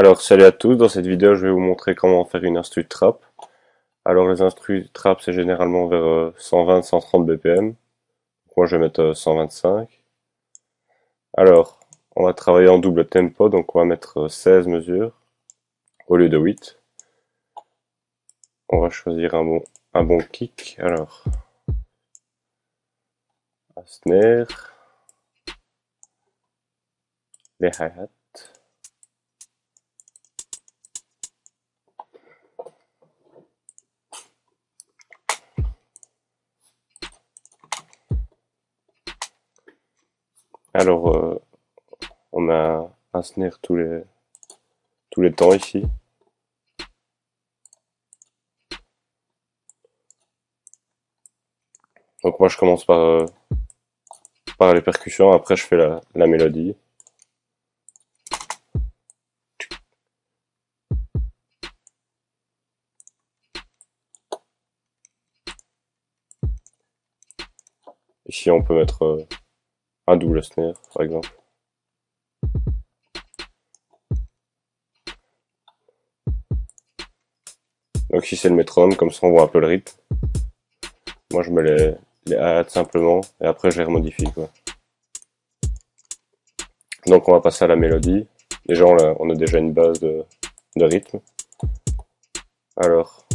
Alors, salut à tous, dans cette vidéo je vais vous montrer comment faire une instru trap. Alors les instrus trap c'est généralement vers 120-130 BPM. Moi je vais mettre 125. Alors, on va travailler en double tempo, donc on va mettre 16 mesures au lieu de 8. On va choisir un bon kick. Alors, un snare, les hi-hats. Alors, on a un snare tous les temps ici. Donc moi je commence par les percussions, après je fais la mélodie. Ici on peut mettre un double snare par exemple. Donc ici c'est le métronome, comme ça on voit un peu le rythme. Moi je mets les hi-hats simplement et après je les remodifie quoi. Donc on va passer à la mélodie. Déjà on a déjà une base de rythme. Alors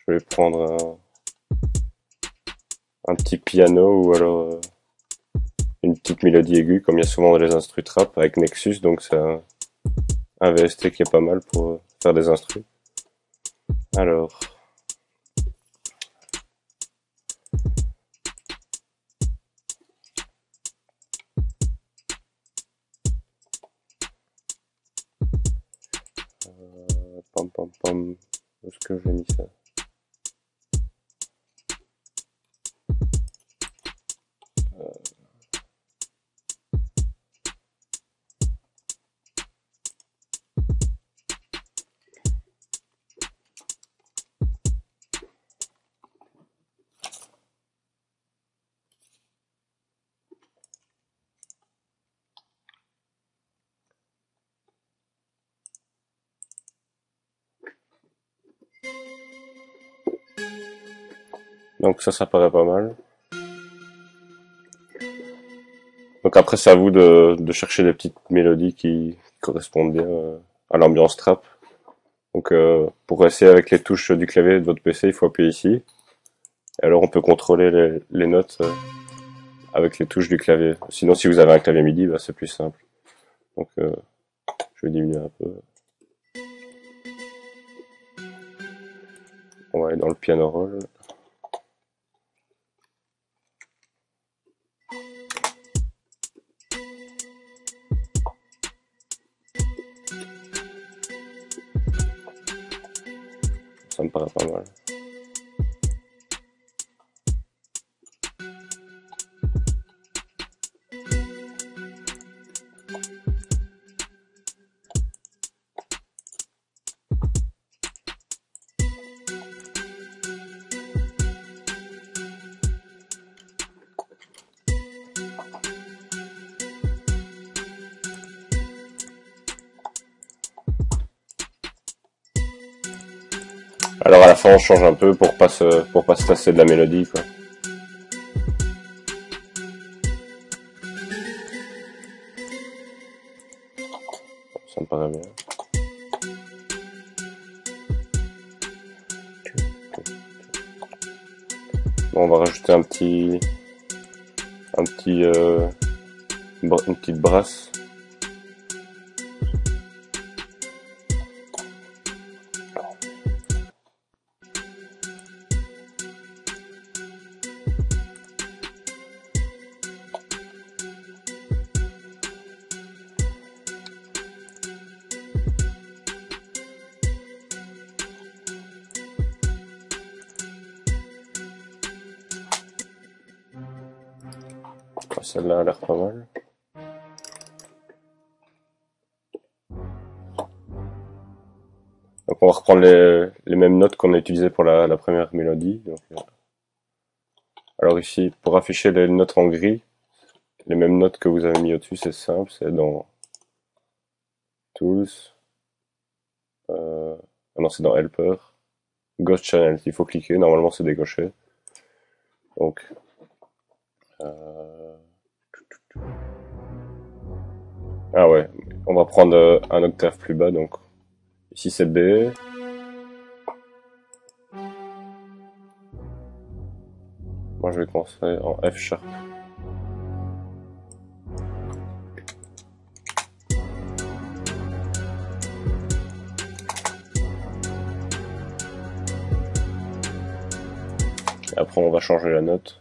je vais prendre un petit piano ou alors une petite mélodie aiguë comme il y a souvent dans les instrus trap avec Nexus, donc c'est un VST qui est pas mal pour faire des instrus. Alors pam pam pam, où est-ce que j'ai mis ça? Donc ça paraît pas mal. Donc après c'est à vous de chercher des petites mélodies qui correspondent bien à l'ambiance trap. Donc pour essayer avec les touches du clavier de votre PC, il faut appuyer ici. Et alors on peut contrôler les notes avec les touches du clavier. Sinon si vous avez un clavier MIDI, bah, c'est plus simple. Donc je vais diminuer un peu. On va aller dans le piano roll. Ça me paraît pas mal. Alors à la fin on change un peu pour pas se tasser de la mélodie quoi. Ça me paraît bien. Bon, on va rajouter une petite brasse. Celle-là a l'air pas mal. Donc on va reprendre les mêmes notes qu'on a utilisées pour la première mélodie. Donc, alors ici, pour afficher les notes en gris, les mêmes notes que vous avez mis au-dessus, c'est simple, c'est dans Tools, Ah non, c'est dans Helper. Ghost Channel, il faut cliquer, normalement c'est décoché. Donc, euh, ah ouais, on va prendre un octave plus bas, donc ici c'est B. Moi je vais commencer en F sharp. Et après on va changer la note.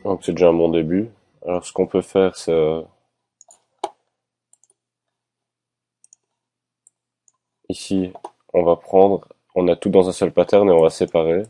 Donc c'est déjà un bon début. Alors ce qu'on peut faire c'est ici on va prendre, on a tout dans un seul pattern et on va séparer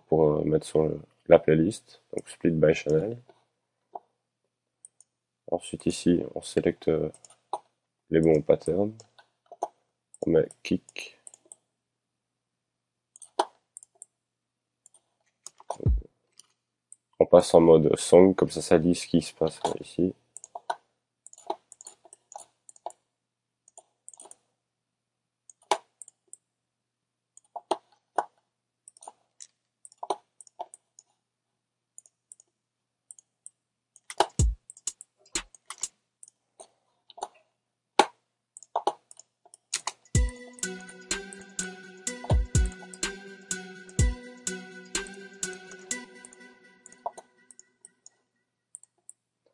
pour mettre sur la playlist. Donc split by channel. Ensuite ici on sélecte les bons patterns. On met kick. On passe en mode song, comme ça dit ce qui se passe ici.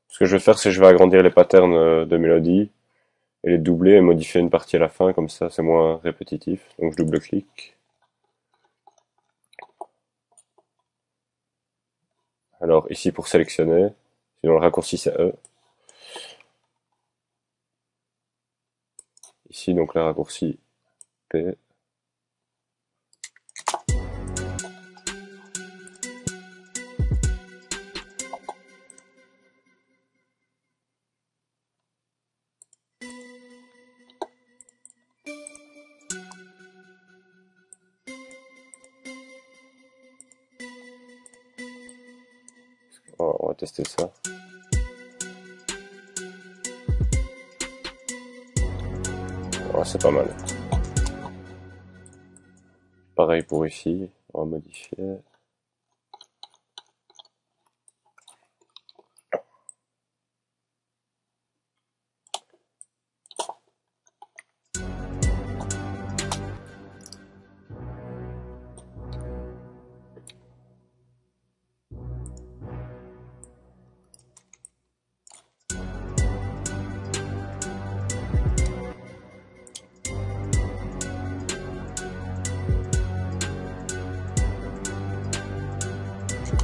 Ce que je vais faire, c'est que je vais agrandir les patterns de mélodie et les doubler et modifier une partie à la fin, comme ça c'est moins répétitif. Donc je double-clique. Alors ici pour sélectionner, sinon le raccourci c'est E. Ici donc le raccourci P. On va tester ça. Ouais, c'est pas mal. Pareil pour ici, on va modifier.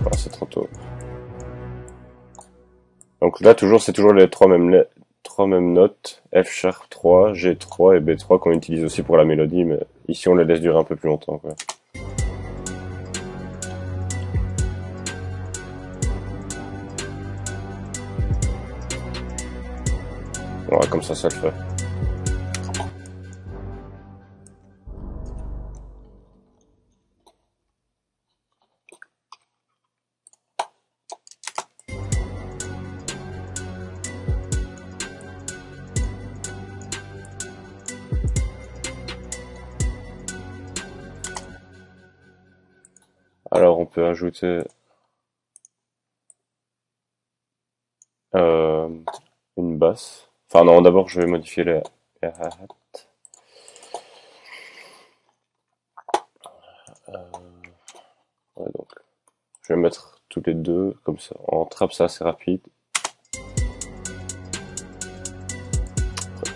Ah, c'est trop tôt. Donc là toujours c'est toujours les trois mêmes notes, F sharp 3, G3 et B3 qu'on utilise aussi pour la mélodie, mais ici on les laisse durer un peu plus longtemps, quoi. Voilà, comme ça le fait. Alors on peut ajouter euh, une basse. Enfin non, d'abord je vais modifier les hi-hats. Ouais, donc je vais mettre tous les deux comme ça. En trap c'est assez rapide.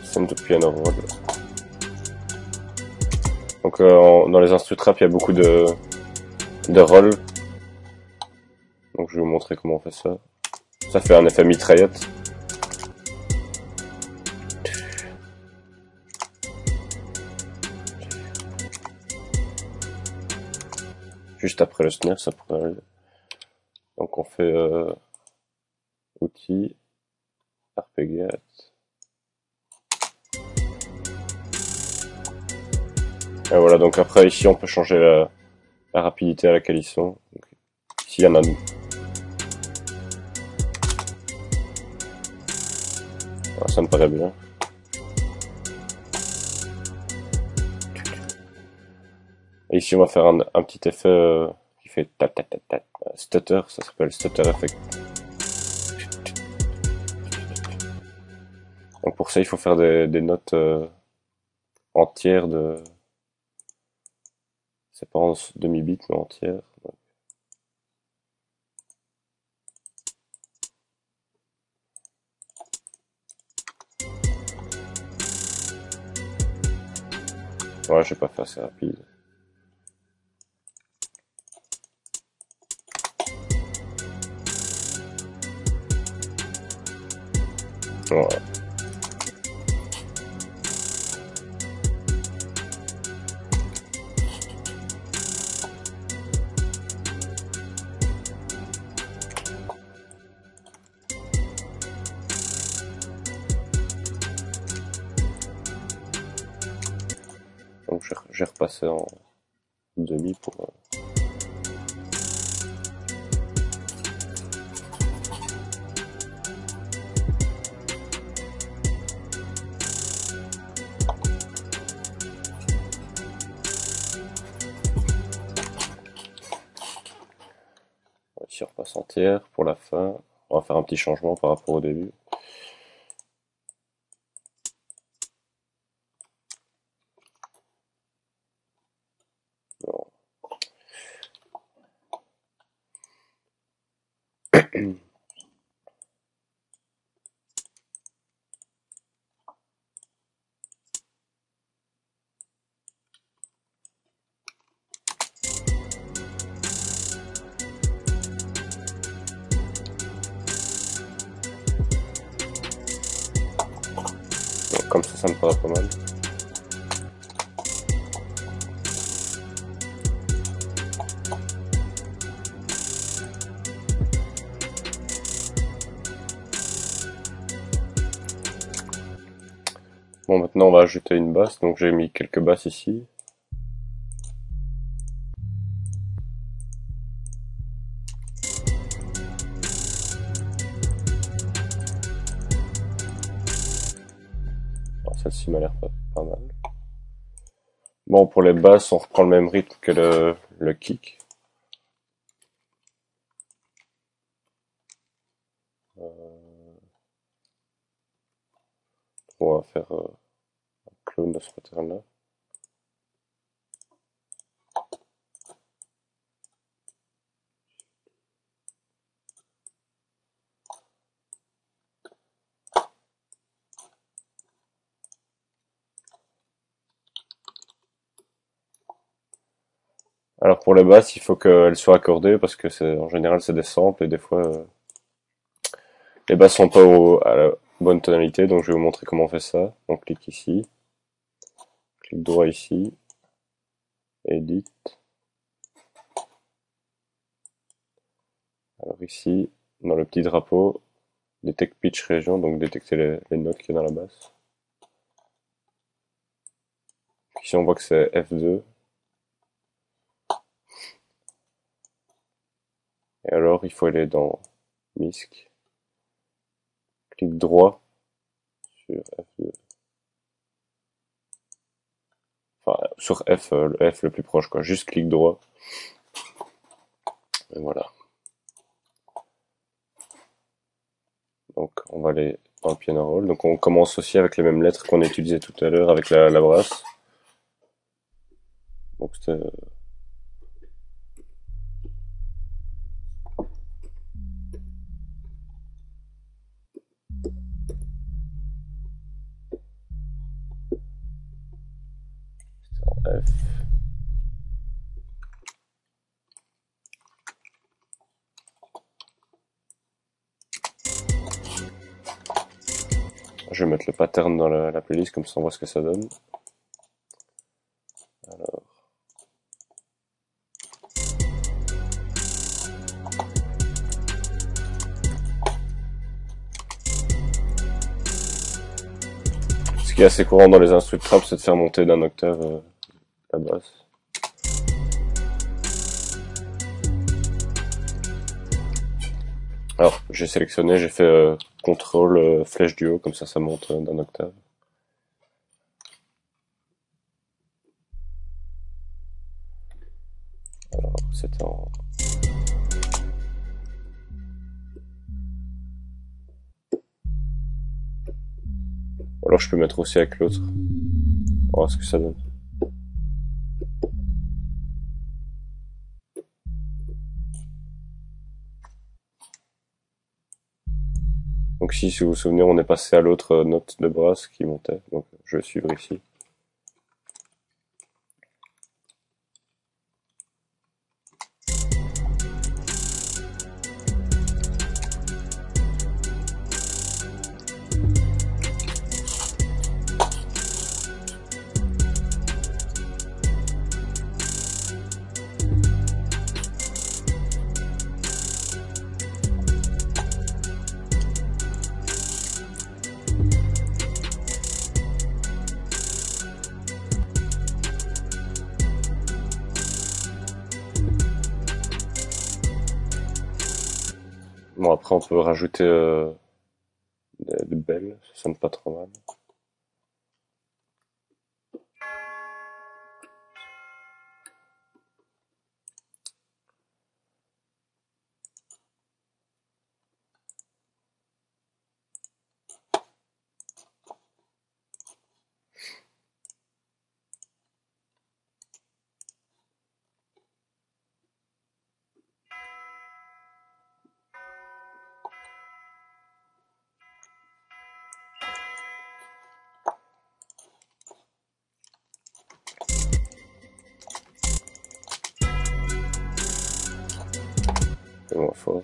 Send to piano roll. Donc dans les instrus trap il y a beaucoup de rolls. Donc je vais vous montrer comment on fait ça. Ça fait un effet mitraillette. Juste après le snare, ça pourrait arriver. Donc on fait outils, arpeggiate. Et voilà, donc après ici on peut changer la rapidité à laquelle ils sont. Donc, ici il y en a. Voilà, ça me paraît bien. Et ici on va faire un petit effet qui fait ta ta ta ta. Stutter, ça s'appelle stutter effect. Donc pour ça il faut faire des notes entières de. C'est pas en demi-bit mais entières. Ouais, je vais pas faire assez rapide. Voilà. Donc j'ai repassé en demi pour. Ici on repasse entière pour la fin. On va faire un petit changement par rapport au début. Donc, comme ça me paraît pas mal. Bon, maintenant on va ajouter une basse, donc j'ai mis quelques basses ici. Celle-ci m'a l'air pas mal. Bon, pour les basses, on reprend le même rythme que le kick. On va faire un clone de ce pattern-là. Alors pour les basses, il faut qu'elles soient accordées parce que en général c'est des samples et des fois les basses sont pas à la bonne tonalité, donc je vais vous montrer comment on fait ça. On clique ici, clic droit ici, Edit. Alors ici, dans le petit drapeau, Detect Pitch Région, donc détecter les notes qu'il y a dans la basse. Ici on voit que c'est F2. Et alors il faut aller dans MISC, clic droit sur F2. Enfin, sur F, le F le plus proche, quoi. Juste clic droit. Et voilà. Donc, on va aller dans le piano roll. Donc, on commence aussi avec les mêmes lettres qu'on a utilisées tout à l'heure avec la brasse. Donc, c'est... F. Je vais mettre le pattern dans la playlist, comme ça on voit ce que ça donne. Alors. Ce qui est assez courant dans les instrus de trap, c'est de faire monter d'un octave la basse. Alors, j'ai sélectionné, j'ai fait contrôle flèche du haut, comme ça monte d'un octave. Alors, c'était en... Ou alors je peux mettre aussi avec l'autre. On va voir ce que ça donne. Donc si vous vous souvenez, on est passé à l'autre note de brasse qui montait. Donc je vais suivre ici. Bon, après on peut rajouter des belles, ça sonne pas trop mal. C'est moins fort.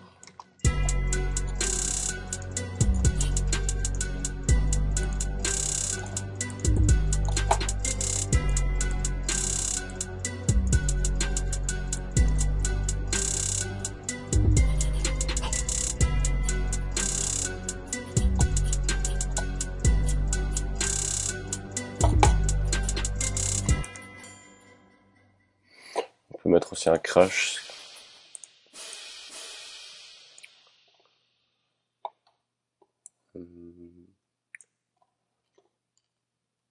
On peut mettre aussi un crash.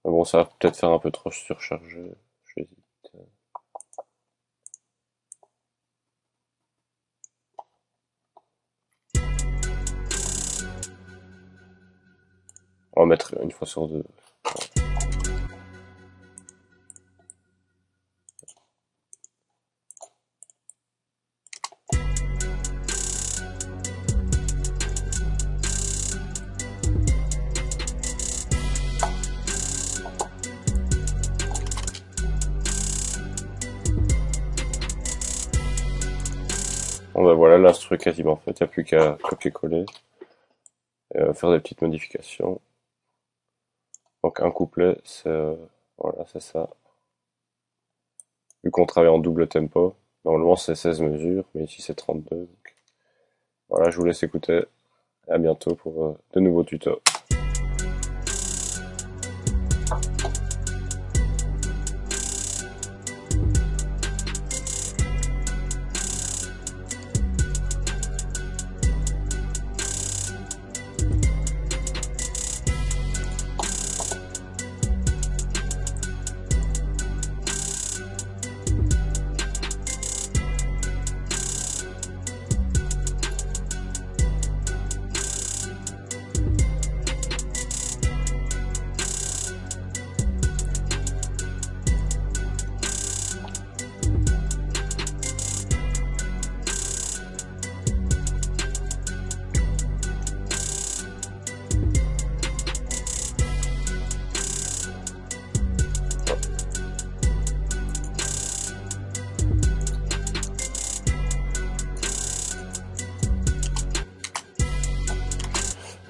Mais bon, ça va peut-être faire un peu trop surchargé. J'hésite. On va mettre une fois sur deux. Bon ben voilà, l'instru est quasiment fait, il n'y a plus qu'à copier-coller et faire des petites modifications. Donc un couplet, c'est voilà, c'est ça. Vu qu'on travaille en double tempo, normalement c'est 16 mesures, mais ici c'est 32. Donc voilà, je vous laisse écouter. Et à bientôt pour de nouveaux tutos.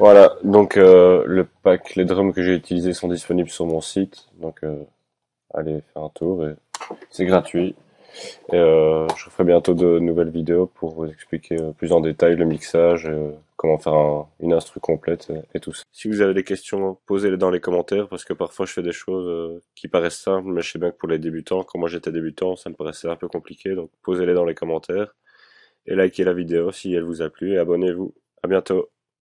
Voilà, donc le pack, les drums que j'ai utilisés sont disponibles sur mon site, donc allez faire un tour et c'est gratuit. Et je ferai bientôt de nouvelles vidéos pour vous expliquer plus en détail le mixage comment faire une instru complète et tout ça. Si vous avez des questions, posez-les dans les commentaires parce que parfois je fais des choses qui paraissent simples, mais je sais bien que pour les débutants, quand moi j'étais débutant, ça me paraissait un peu compliqué, donc posez-les dans les commentaires et likez la vidéo si elle vous a plu et abonnez-vous. À bientôt.